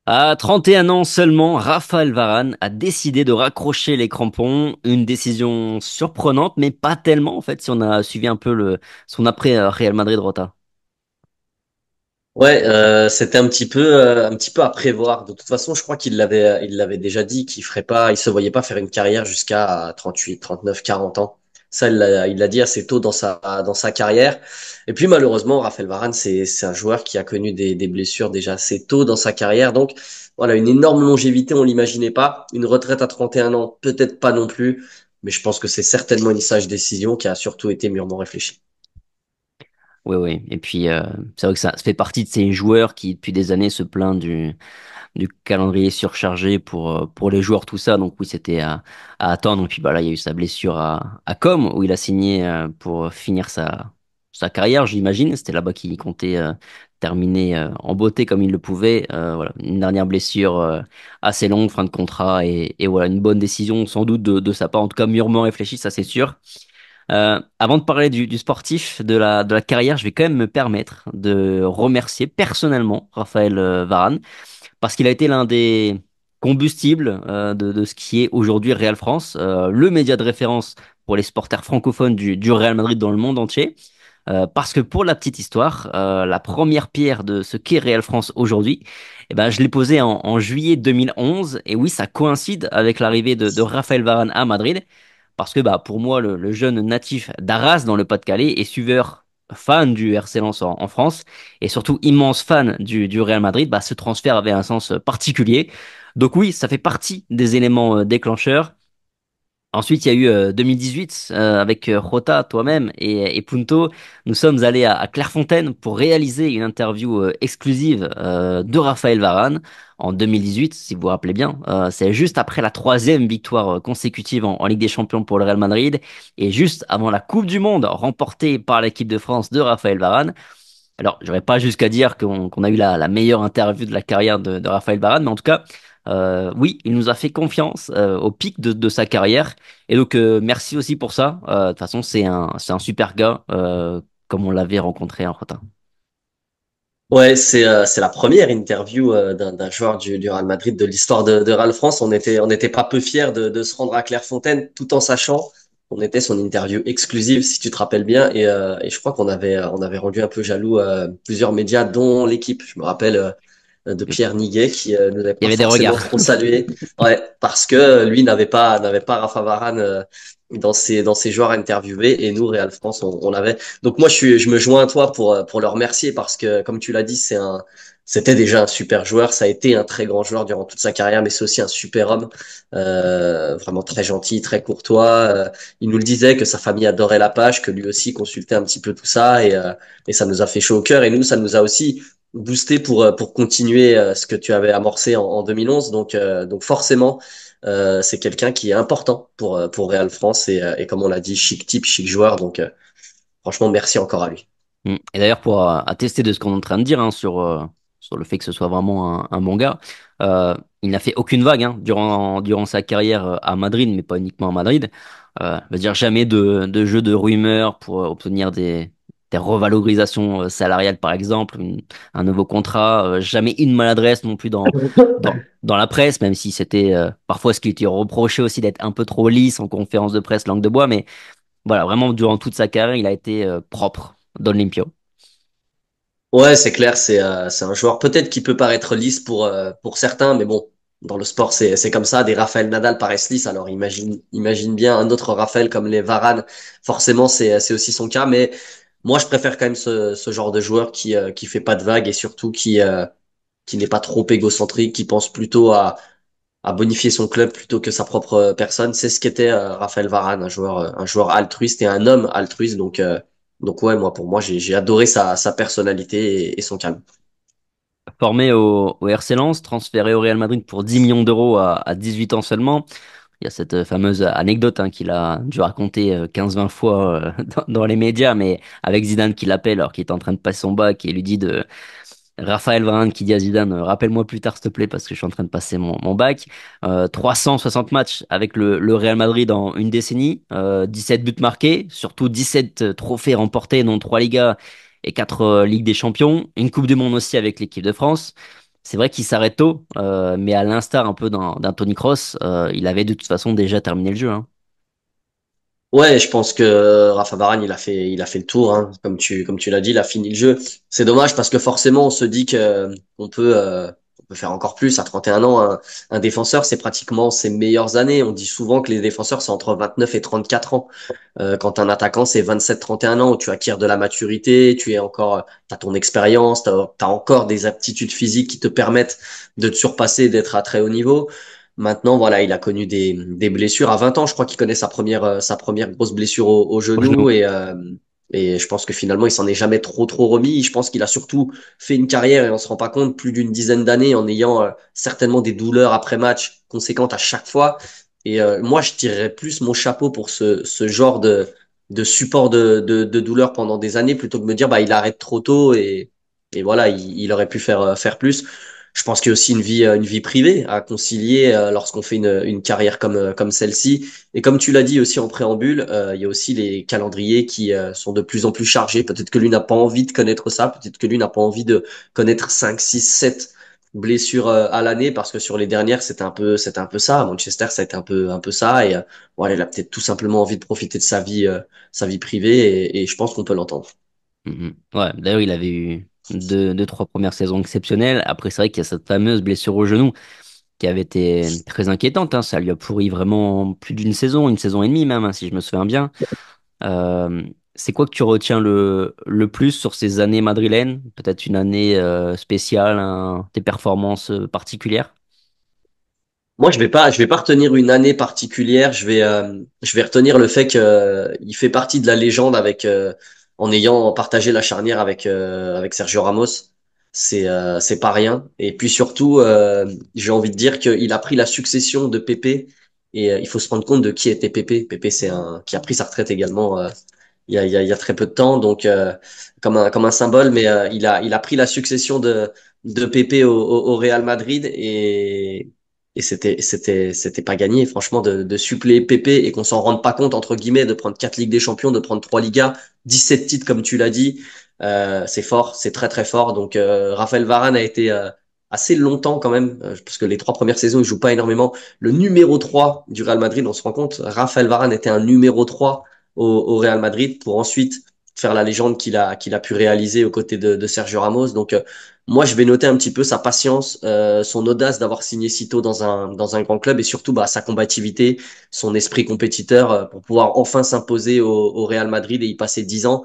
À 31 ans seulement, Raphaël Varane a décidé de raccrocher les crampons. Une décision surprenante, mais pas tellement en fait, si on a suivi un peu son après Real Madrid Rota. Ouais, c'était un petit peu à prévoir. De toute façon, je crois il l'avait déjà dit qu'il ferait pas, il se voyait pas faire une carrière jusqu'à 38, 39, 40 ans. Ça, il l'a dit assez tôt dans sa carrière. Et puis, malheureusement, Raphaël Varane, c'est un joueur qui a connu des blessures déjà assez tôt dans sa carrière. Donc, voilà, une énorme longévité, on l'imaginait pas. Une retraite à 31 ans, peut-être pas non plus. Mais je pense que c'est certainement une sage décision qui a surtout été mûrement réfléchie. Oui, oui. Et puis, c'est vrai que ça fait partie de ces joueurs qui, depuis des années, se plaignent du calendrier surchargé pour les joueurs, tout ça. Donc oui, c'était à attendre. Et puis bah, là, il y a eu sa blessure à Com, où il a signé pour finir sa carrière, j'imagine. C'était là-bas qu'il comptait terminer en beauté comme il le pouvait. Voilà, une dernière blessure assez longue, fin de contrat. Et voilà, une bonne décision, sans doute, de sa part. En tout cas, mûrement réfléchie, ça c'est sûr. Avant de parler du sportif, de la carrière, je vais quand même me permettre de remercier personnellement Raphaël Varane parce qu'il a été l'un des combustibles de ce qui est aujourd'hui Real France, le média de référence pour les supporters francophones du Real Madrid dans le monde entier. Parce que pour la petite histoire, la première pierre de ce qu'est Real France aujourd'hui, eh ben, je l'ai posée en juillet 2011. Et oui, ça coïncide avec l'arrivée de Raphaël Varane à Madrid. Parce que bah, pour moi, le jeune natif d'Arras dans le Pas-de-Calais est suiveur fan du RC Lens en France et surtout immense fan du Real Madrid, bah, ce transfert avait un sens particulier. Donc oui, ça fait partie des éléments déclencheurs. Ensuite, il y a eu 2018 avec Jota, toi-même et Punto. Nous sommes allés à Clairefontaine pour réaliser une interview exclusive de Raphaël Varane en 2018, si vous vous rappelez bien. C'est juste après la troisième victoire consécutive en Ligue des Champions pour le Real Madrid et juste avant la Coupe du Monde remportée par l'équipe de France de Raphaël Varane. Alors, j'aurais pas jusqu'à dire qu'on a eu la meilleure interview de la carrière de Raphaël Varane, mais en tout cas, oui, il nous a fait confiance au pic de sa carrière. Et donc, merci aussi pour ça. De toute façon, c'est un super gars, comme on l'avait rencontré en retard. Ouais, c'est la première interview d'un joueur du Real Madrid de l'histoire de Real France. On était pas peu fiers de se rendre à Clairefontaine, tout en sachant qu'on était son interview exclusive, si tu te rappelles bien. Et je crois on avait rendu un peu jaloux plusieurs médias, dont l'équipe. Je me rappelle de Pierre Niguet qui nous avait Il y pas avait des forcément regards. trop salué. Ouais, parce que lui n'avait pas Rafa Varane dans ses joueurs interviewés et nous Real France on l'avait. Donc moi je me joins à toi pour le remercier parce que comme tu l'as dit c'était déjà un super joueur, ça a été un très grand joueur durant toute sa carrière, mais c'est aussi un super homme, vraiment très gentil, très courtois. Il nous le disait que sa famille adorait la page, que lui aussi consultait un petit peu tout ça et ça nous a fait chaud au cœur et nous ça nous a aussi boosté pour continuer ce que tu avais amorcé en 2011. Donc forcément, c'est quelqu'un qui est important pour Real France et comme on l'a dit, chic type, chic joueur. Franchement, merci encore à lui. Mm. Et d'ailleurs, pour attester de ce qu'on est en train de dire hein, sur le fait que ce soit vraiment un bon gars, il n'a fait aucune vague hein, durant sa carrière à Madrid, mais pas uniquement à Madrid. Je veux dire, jamais de jeu de rumeurs pour obtenir des revalorisations salariales, par exemple, un nouveau contrat. Jamais une maladresse non plus dans la presse, même si c'était parfois ce qui était reproché aussi d'être un peu trop lisse en conférence de presse, langue de bois. Mais voilà, vraiment, durant toute sa carrière, il a été propre, Don Limpio. Ouais, c'est clair, c'est un joueur peut-être qui peut paraître lisse pour certains, mais bon, dans le sport, c'est comme ça. Des Rafael Nadal paraissent lisses, alors imagine bien un autre Rafael comme les Varane. Forcément, c'est aussi son cas, mais moi, je préfère quand même ce genre de joueur qui fait pas de vagues et surtout qui n'est pas trop égocentrique, qui pense plutôt à bonifier son club plutôt que sa propre personne. C'est ce qu'était Raphaël Varane, un joueur altruiste et un homme altruiste. Donc ouais, moi pour moi j'ai adoré sa personnalité et son calme. Formé au RC Lens, transféré au Real Madrid pour 10 millions d'euros à 18 ans seulement. Il y a cette fameuse anecdote hein, qu'il a dû raconter 15-20 fois dans les médias, mais avec Zidane qui l'appelle alors qu'il est en train de passer son bac et lui dit de Raphaël Varane qui dit à Zidane, rappelle-moi plus tard s'il te plaît parce que je suis en train de passer mon bac. 360 matchs avec le Real Madrid en une décennie, 17 buts marqués, surtout 17 trophées remportés, dont 3 Ligas et 4 Ligues des Champions, une Coupe du Monde aussi avec l'équipe de France. c'est vrai qu'il s'arrête tôt, mais à l'instar un peu d'un Tony Cross, il avait de toute façon déjà terminé le jeu, hein. Ouais, je pense que Rafa Varane, il a fait le tour, hein. Comme tu l'as dit, il a fini le jeu. C'est dommage parce que forcément, on se dit que on peut faire encore plus. À 31 ans, un défenseur, c'est pratiquement ses meilleures années. On dit souvent que les défenseurs, c'est entre 29 et 34 ans. Quand un attaquant, c'est 27-31 ans où tu acquiers de la maturité, tu es encore, t'as ton expérience, t'as encore des aptitudes physiques qui te permettent de te surpasser, d'être à très haut niveau. Maintenant, voilà, il a connu des blessures. À 20 ans, je crois qu'il connaît sa première grosse blessure au Au genou. genou et je pense que finalement, il s'en est jamais trop remis. Je pense qu'il a surtout fait une carrière et on se rend pas compte plus d'une dizaine d'années en ayant certainement des douleurs après match conséquentes à chaque fois. Et moi, je tirerais plus mon chapeau pour ce genre de support de douleur pendant des années plutôt que de me dire bah il arrête trop tôt et voilà, il aurait pu faire plus. Je pense qu'il y a aussi une vie privée à concilier lorsqu'on fait une carrière comme celle-ci. Et comme tu l'as dit aussi en préambule, il y a aussi les calendriers qui sont de plus en plus chargés. Peut-être que lui n'a pas envie de connaître ça, peut-être que lui n'a pas envie de connaître 5 6 7 blessures à l'année parce que sur les dernières, c'était un peu ça. À Manchester, ça a été un peu ça. Et voilà, il a peut-être tout simplement envie de profiter de sa vie privée et je pense qu'on peut l'entendre. Mhm. Ouais, d'ailleurs, il avait eu deux, trois premières saisons exceptionnelles. Après, c'est vrai qu'il y a cette fameuse blessure au genou qui avait été très inquiétante, hein. Ça lui a pourri vraiment plus d'une saison, une saison et demie même, hein, si je me souviens bien. Euh, c'est quoi que tu retiens le plus sur ces années madrilènes? Peut-être une année spéciale, des performances particulières? Moi, je vais pas retenir une année particulière. Je vais retenir le fait que il fait partie de la légende en ayant partagé la charnière avec Sergio Ramos. C'est pas rien. Et puis surtout, j'ai envie de dire qu'il a pris la succession de Pépé. Et il faut se rendre compte de qui était Pépé. Pépé, c'est un qui a pris sa retraite également. Il y a très peu de temps, donc comme un symbole. Mais il a pris la succession de Pépé au Real Madrid et c'était pas gagné, franchement, de suppléer Pépé et qu'on s'en rende pas compte, entre guillemets, de prendre 4 Ligues des Champions, de prendre 3 Ligas, 17 titres, comme tu l'as dit. C'est fort, c'est très, très fort. Donc, Raphaël Varane a été assez longtemps quand même, parce que les 3 premières saisons, il joue pas énormément. Le numéro 3 du Real Madrid, on se rend compte, Raphaël Varane était un numéro 3 au Real Madrid pour ensuite faire la légende qu'il a pu réaliser aux côtés de Sergio Ramos. Donc, moi, je vais noter un petit peu sa patience, son audace d'avoir signé si tôt dans un grand club et surtout bah, sa combativité, son esprit compétiteur pour pouvoir enfin s'imposer au Real Madrid et y passer 10 ans.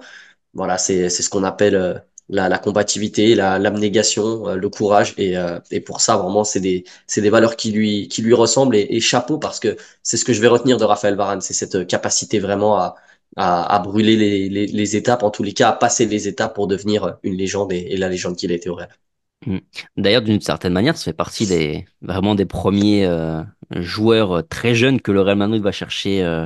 Voilà, c'est ce qu'on appelle la combativité, l'abnégation, le courage et pour ça vraiment c'est des valeurs qui lui ressemblent et chapeau parce que c'est ce que je vais retenir de Raphaël Varane, c'est cette capacité vraiment à brûler les étapes, en tous les cas à passer les étapes pour devenir une légende et la légende qu'il a été au Real. Mm. D'ailleurs, d'une certaine manière, ça fait partie vraiment des premiers joueurs très jeunes que le Real Madrid va chercher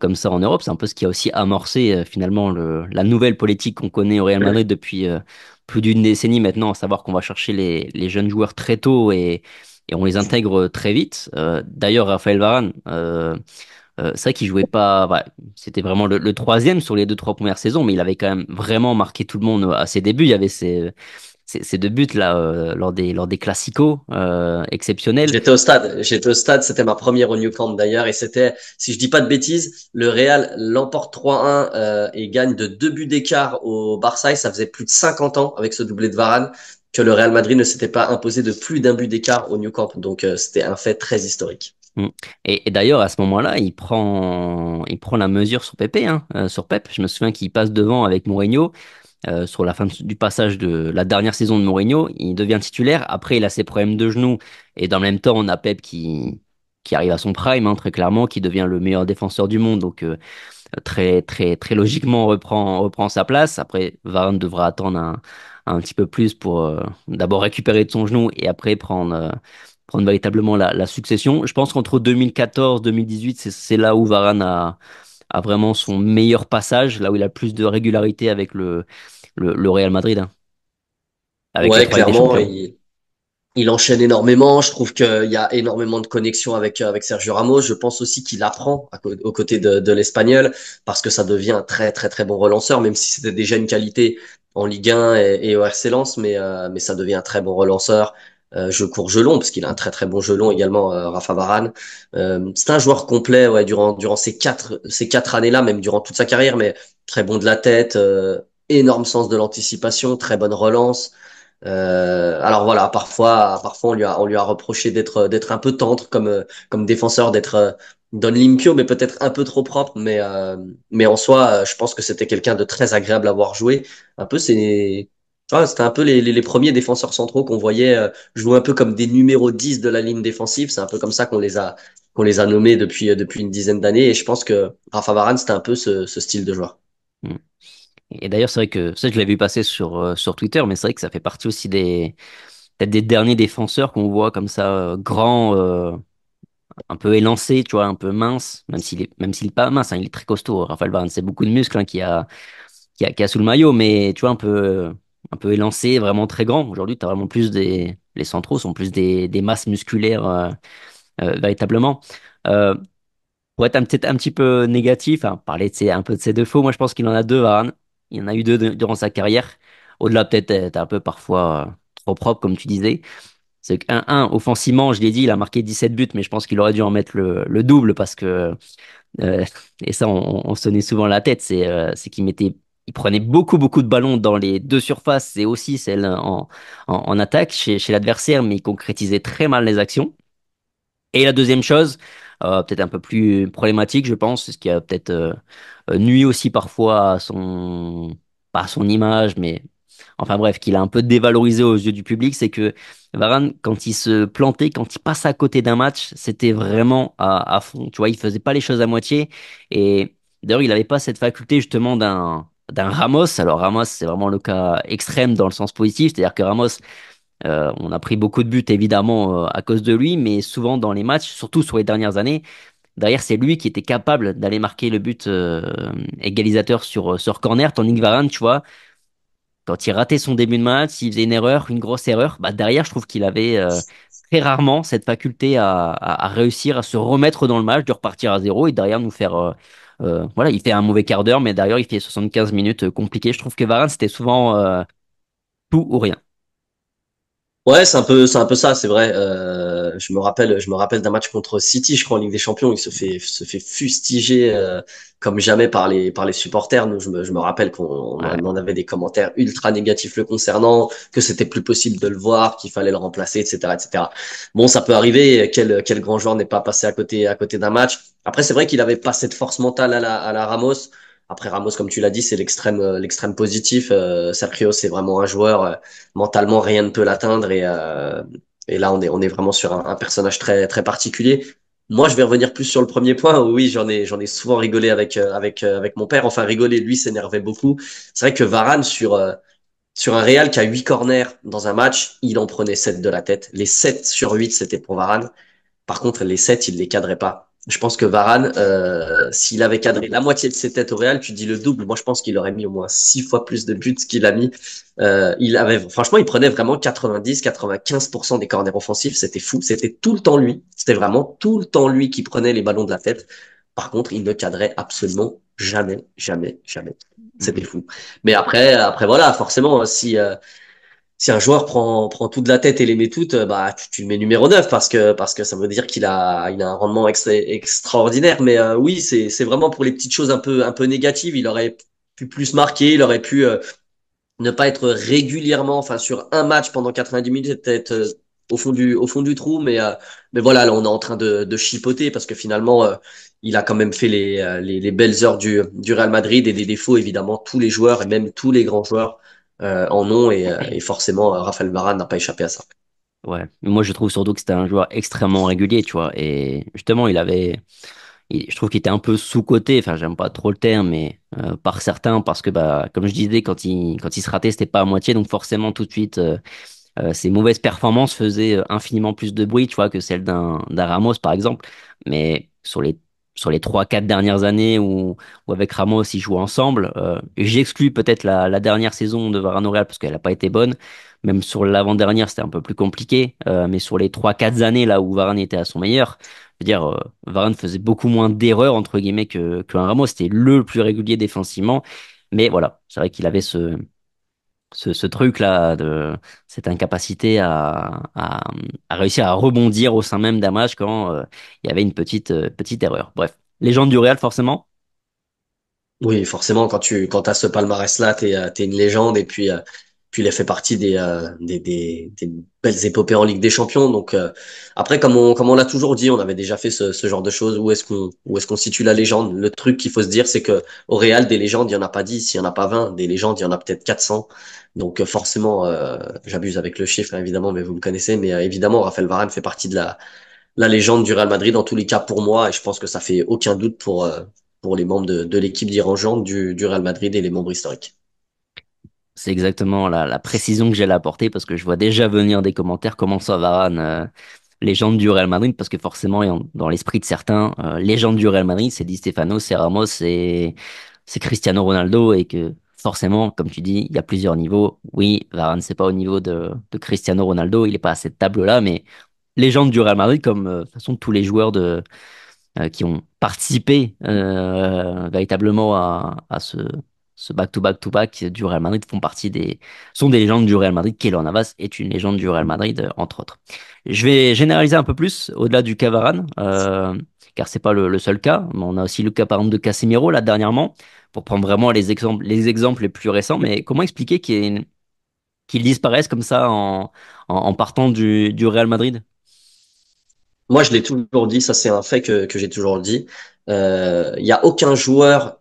comme ça en Europe. C'est un peu ce qui a aussi amorcé finalement la nouvelle politique qu'on connaît au Real Madrid depuis plus d'une décennie maintenant, à savoir qu'on va chercher les jeunes joueurs très tôt et on les intègre très vite. D'ailleurs, Raphaël Varane, c'est vrai qu'il jouait pas. Ouais, c'était vraiment le troisième sur les deux, trois premières saisons, mais il avait quand même vraiment marqué tout le monde à ses débuts. Il y avait ces deux buts là lors des classicos exceptionnels. J'étais au stade, c'était ma première au New Camp d'ailleurs, et c'était, si je dis pas de bêtises, le Real l'emporte 3-1 et gagne de 2 buts d'écart au Barça, et ça faisait plus de 50 ans avec ce doublé de Varane que le Real Madrid ne s'était pas imposé de plus d'un but d'écart au New Camp, donc c'était un fait très historique. Mm. Et d'ailleurs, à ce moment-là, il prend la mesure sur Pépé, hein, sur Pep. Je me souviens qu'il passe devant avec Mourinho sur la fin du passage de la dernière saison de Mourinho. Il devient titulaire. Après, il a ses problèmes de genoux. Et dans le même temps, on a Pep qui arrive à son prime, hein, très clairement, qui devient le meilleur défenseur du monde. Donc, très logiquement, reprend sa place. Après, Varane devra attendre un petit peu plus pour d'abord récupérer de son genou et après prendre véritablement la succession. Je pense qu'entre 2014-2018, c'est là où Varane a vraiment son meilleur passage, là où il a plus de régularité avec le Real Madrid, hein, avec les Ouais, trois Ligues des clairement, Champions. il enchaîne énormément. Je trouve qu'il y a énormément de connexions avec Sergio Ramos. Je pense aussi qu'il apprend aux côtés de l'Espagnol parce que ça devient un très très très bon relanceur, même si c'était déjà une qualité en Ligue 1 et au RC Lens, mais ça devient un très bon relanceur. Jeu court, jeu long, parce qu'il a un très très bon jeu long également, Rafa Varane. C'est un joueur complet, ouais, durant ces quatre années-là, même durant toute sa carrière, mais très bon de la tête, énorme sens de l'anticipation, très bonne relance. Alors voilà, parfois on lui a reproché d'être un peu tendre comme défenseur, d'être Don Limpio, mais peut-être un peu trop propre. Mais en soi, je pense que c'était quelqu'un de très agréable à voir jouer. Un peu, c'était un peu les premiers défenseurs centraux qu'on voyait jouer un peu comme des numéros 10 de la ligne défensive. C'est un peu comme ça qu'on les a nommés depuis une dizaine d'années. Et je pense que Rafa Varane, c'était un peu ce style de joueur. Mm. Et d'ailleurs, c'est vrai que ça, je l'ai vu passer sur Twitter, mais c'est vrai que ça fait partie aussi peut-être des derniers défenseurs qu'on voit comme ça, grands, un peu élancé, tu vois, un peu mince, même s'il est pas mince, hein, il est très costaud. Raphaël Varane, c'est beaucoup de muscles hein, qui a sous le maillot, mais tu vois, un peu élancé, vraiment très grand. Aujourd'hui, tu as vraiment les centraux sont plus des masses musculaires, véritablement. Euh, pour être peut-être un petit peu négatif, hein, parler un peu de ses défauts, moi je pense qu'il en a deux, Varane. Il en a eu deux durant sa carrière. Au-delà, peut-être, t'es un peu parfois trop propre, comme tu disais. C'est que offensivement, je l'ai dit, il a marqué 17 buts, mais je pense qu'il aurait dû en mettre le double parce que, euh, et ça, on se tenait souvent la tête, c'est il prenait beaucoup de ballons dans les deux surfaces et aussi celle en attaque chez l'adversaire, mais il concrétisait très mal les actions. Et la deuxième chose, peut-être un peu plus problématique, je pense, ce qui a peut-être nuit aussi parfois à pas à son image, mais enfin bref, qu'il a un peu dévalorisé aux yeux du public, c'est que Varane, quand il se plantait, quand il passe à côté d'un match, c'était vraiment à fond. Tu vois, il faisait pas les choses à moitié. Et d'ailleurs, il n'avait pas cette faculté justement d'un Ramos. Alors Ramos, c'est vraiment le cas extrême dans le sens positif, c'est-à-dire que Ramos, on a pris beaucoup de buts évidemment à cause de lui, mais souvent dans les matchs, surtout sur les dernières années, derrière c'est lui qui était capable d'aller marquer le but égalisateur sur corner, tandis que Varane, tu vois, quand il ratait son début de match, s'il faisait une erreur, une grosse erreur, bah derrière je trouve qu'il avait très rarement cette faculté à réussir à se remettre dans le match, de repartir à zéro et derrière nous faire voilà, il fait un mauvais quart d'heure, mais derrière il fait 75 minutes compliquées. Je trouve que Varane c'était souvent tout ou rien. Ouais, c'est un peu ça, c'est vrai. Je me rappelle d'un match contre City, je crois, en Ligue des Champions. Se fait fustiger comme jamais par les supporters. Nous, je me rappelle qu'on Ouais. en avait des commentaires ultra négatifs le concernant, que c'était plus possible de le voir, qu'il fallait le remplacer, etc., etc. Bon, ça peut arriver. Quel grand joueur n'est pas passé à côté d'un match. Après, c'est vrai qu'il avait pas cette force mentale à la Ramos. Après Ramos, comme tu l'as dit, c'est l'extrême positif. Sergio, c'est vraiment un joueur. Mentalement, rien ne peut l'atteindre et là, on est vraiment sur un personnage très particulier. Moi, je vais revenir plus sur le premier point. Oui, j'en ai souvent rigolé avec mon père. Enfin, rigolé, lui s'énervait beaucoup. C'est vrai que Varane, sur un Real qui a 8 corners dans un match, il en prenait 7 de la tête. Les 7 sur 8 c'était pour Varane. Par contre, les 7 il les cadrait pas. Je pense que Varane, s'il avait cadré la moitié de ses têtes au Real, tu dis le double. Moi, je pense qu'il aurait mis au moins 6 fois plus de buts qu'il a mis. Franchement, il prenait vraiment 90-95% des corners offensifs. C'était fou. C'était tout le temps lui. C'était vraiment tout le temps lui qui prenait les ballons de la tête. Par contre, il ne cadrait absolument jamais. Mm, C'était mm. fou. Mais après voilà, forcément, si un joueur prend tout de la tête et les met toutes, bah tu le mets numéro 9 parce que ça veut dire il a un rendement extraordinaire. Mais oui, c'est vraiment pour les petites choses un peu négatives. Il aurait pu plus marquer, il aurait pu ne pas être régulièrement, enfin sur un match pendant 90 minutes, peut-être au fond du trou. Mais voilà, là on est en train de chipoter parce que finalement il a quand même fait les belles heures du Real Madrid et des défauts évidemment tous les joueurs et même tous les grands joueurs en ont et forcément Rafael Varane n'a pas échappé à ça. Ouais. Mais moi je trouve surtout que c'était un joueur extrêmement régulier, tu vois. Et justement, je trouve qu'il était un peu sous-coté, enfin j'aime pas trop le terme, mais par certains, parce que bah comme je disais, quand il se ratait, c'était pas à moitié, donc forcément tout de suite ses mauvaises performances faisaient infiniment plus de bruit, tu vois, que celles d'un Ramos par exemple. Mais sur les 3 4 dernières années où avec Ramos ils jouent ensemble, et j'exclus peut-être la dernière saison de Varane au Real parce qu'elle n'a pas été bonne. Même sur l'avant-dernière, c'était un peu plus compliqué. Mais sur les 3 4 années là où Varane était à son meilleur, je veux dire, Varane faisait beaucoup moins d'erreurs, entre guillemets, qu'un Ramos. C'était le plus régulier défensivement. Mais voilà, c'est vrai qu'il avait ce truc-là, de cette incapacité à réussir à rebondir au sein même d'un match quand il y avait une petite erreur. Bref, légende du Real, forcément. Oui, forcément, quand t'as ce palmarès-là, t'es une légende et puis il a fait partie des belles épopées en Ligue des Champions. Donc après, comme on l'a toujours dit, on avait déjà fait ce genre de choses. Où est-ce qu'on situe la légende? Le truc qu'il faut se dire, c'est que au Real, des légendes, il y en a pas 10, il y en a pas 20. Des légendes, il y en a peut-être 400. Donc forcément, j'abuse avec le chiffre, hein, évidemment, mais vous me connaissez. Mais évidemment, Raphaël Varane fait partie de la légende du Real Madrid, en tous les cas pour moi, et je pense que ça fait aucun doute pour les membres de l'équipe dirigeante du Real Madrid et les membres historiques. C'est exactement la précision que j'allais apporter parce que je vois déjà venir des commentaires comment ça Varane, légende du Real Madrid, parce que forcément, dans l'esprit de certains, légende du Real Madrid, c'est Di Stefano, c'est Ramos, c'est Cristiano Ronaldo, et que forcément, comme tu dis, il y a plusieurs niveaux. Oui, Varane, c'est pas au niveau de Cristiano Ronaldo, il est pas à cette table-là, mais légende du Real Madrid, comme de toute façon tous les joueurs qui ont participé véritablement à ce back-to-back-to-back du Real Madrid sont des légendes du Real Madrid. Keylor Navas est une légende du Real Madrid, entre autres. Je vais généraliser un peu plus au-delà du cas Varane, car c'est pas le seul cas. Mais on a aussi le cas par exemple de Casemiro là dernièrement, pour prendre vraiment les exemples les plus récents. Mais comment expliquer qu'il disparaisse comme ça en partant du Real Madrid? Moi, je l'ai toujours dit, ça c'est un fait que j'ai toujours dit. Il y a aucun joueur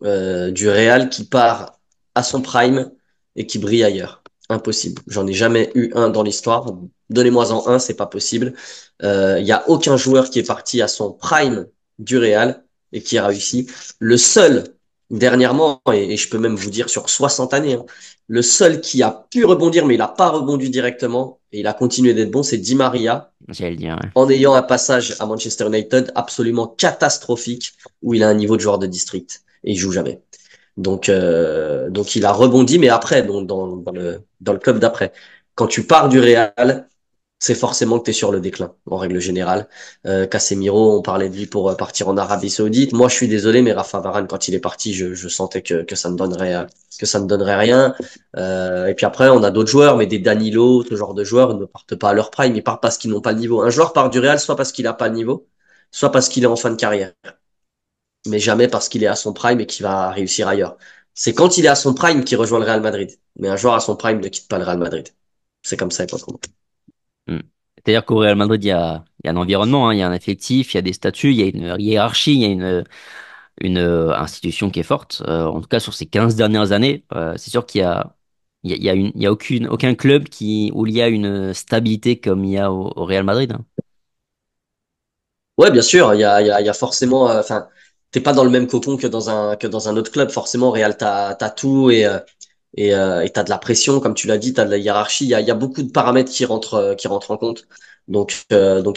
du Real qui part à son prime et qui brille ailleurs. Impossible. J'en ai jamais eu un dans l'histoire. Donnez-moi-en un, c'est pas possible. Il y a aucun joueur qui est parti à son prime du Real et qui a réussi. Le seul, dernièrement, et je peux même vous dire sur 60 années, hein, le seul qui a pu rebondir, mais il n'a pas rebondi directement et il a continué d'être bon, c'est Di Maria, J'allais le dire, ouais. en ayant un passage à Manchester United absolument catastrophique où il a un niveau de joueur de district et il joue jamais. Donc il a rebondi, mais après, dans le club d'après. Quand tu pars du Real, c'est forcément que tu es sur le déclin, en règle générale. Casemiro, on parlait de lui pour partir en Arabie Saoudite. Moi, je suis désolé, mais Rafa Varane, quand il est parti, je sentais que ça ne donnerait rien. Et puis après, on a d'autres joueurs, mais des Danilo, ce genre de joueurs, ils ne partent pas à leur prime, ils partent parce qu'ils n'ont pas le niveau. Un joueur part du Real, soit parce qu'il n'a pas le niveau, soit parce qu'il est en fin de carrière, mais jamais parce qu'il est à son prime et qu'il va réussir ailleurs. C'est quand il est à son prime qu'il rejoint le Real Madrid. Mais un joueur à son prime ne quitte pas le Real Madrid. C'est comme ça, pas autrement. Hmm. C'est-à-dire qu'au Real Madrid, il y a un environnement, hein, il y a un effectif, il y a des statuts, il y a une hiérarchie, il y a une institution qui est forte. En tout cas, sur ces 15 dernières années, c'est sûr il y a aucun club où il y a une stabilité comme il y a au Real Madrid, hein. Ouais, bien sûr, il y a forcément, enfin, t'es pas dans le même cocon que dans un autre club. Forcément, Real, t'as tout et t'as de la pression, comme tu l'as dit, t'as de la hiérarchie. Il y a beaucoup de paramètres qui rentrent en compte. Donc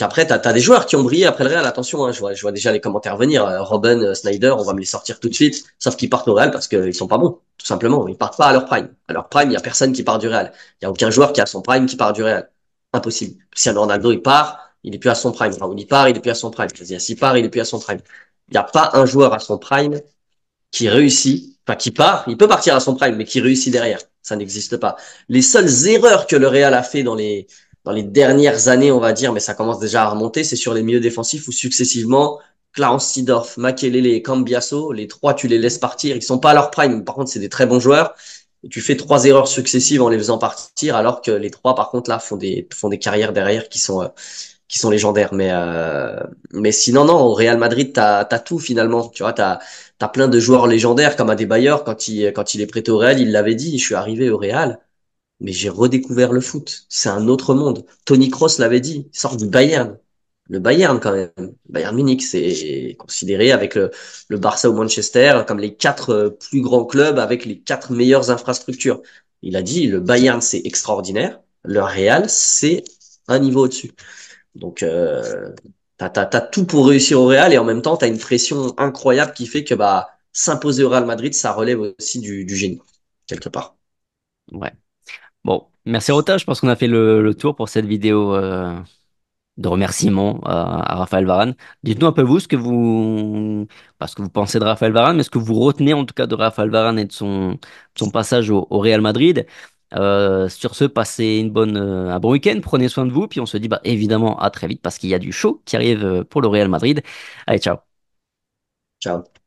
après, t'as des joueurs qui ont brillé après le Real. Attention, hein, je vois déjà les commentaires venir. Robben, Snyder, on va me les sortir tout de suite. Sauf qu'ils partent au Real parce qu'ils sont pas bons, tout simplement. Ils partent pas à leur prime. À leur prime, il y a personne qui part du Real. Il y a aucun joueur qui a son prime qui part du Real. Impossible. Cristiano Ronaldo, il part, il est plus à son prime. Raoul, il part, il est plus à son prime. Casillas, il part, il est plus à son prime. Il n'y a pas un joueur à son prime qui réussit, enfin qui part, il peut partir à son prime, mais qui réussit derrière. Ça n'existe pas. Les seules erreurs que le Real a fait dans les dernières années, on va dire, mais ça commence déjà à remonter, c'est sur les milieux défensifs où successivement, Clarence Seedorf, Makelele et Cambiasso, les trois, tu les laisses partir. Ils sont pas à leur prime. Par contre, c'est des très bons joueurs. Et tu fais trois erreurs successives en les faisant partir, alors que les trois, par contre, là, font des carrières derrière qui sont légendaires. Mais sinon, non, au Real Madrid, t'as tout finalement. Tu vois, t'as plein de joueurs légendaires comme Adebayor, quand il est prêté au Real, il l'avait dit, je suis arrivé au Real, mais j'ai redécouvert le foot. C'est un autre monde. Tony Kroos l'avait dit, il sort du Bayern. Le Bayern, quand même. Bayern Munich, c'est considéré avec le Barça ou Manchester comme les quatre plus grands clubs avec les quatre meilleures infrastructures. Il a dit, le Bayern, c'est extraordinaire. Le Real, c'est un niveau au-dessus. Donc, t'as tout pour réussir au Real et en même temps, t'as une pression incroyable qui fait que bah, s'imposer au Real Madrid, ça relève aussi du génie, quelque part. Ouais. Bon, merci Rota, je pense qu'on a fait le tour pour cette vidéo de remerciements à Raphaël Varane. Dites-nous un peu vous pas ce que vous pensez de Raphaël Varane, mais ce que vous retenez en tout cas de Raphaël Varane et de son passage au Real Madrid. Sur ce, passez un bon week-end, prenez soin de vous, puis on se dit bah, évidemment à très vite parce qu'il y a du show qui arrive pour le Real Madrid. Allez, ciao. Ciao.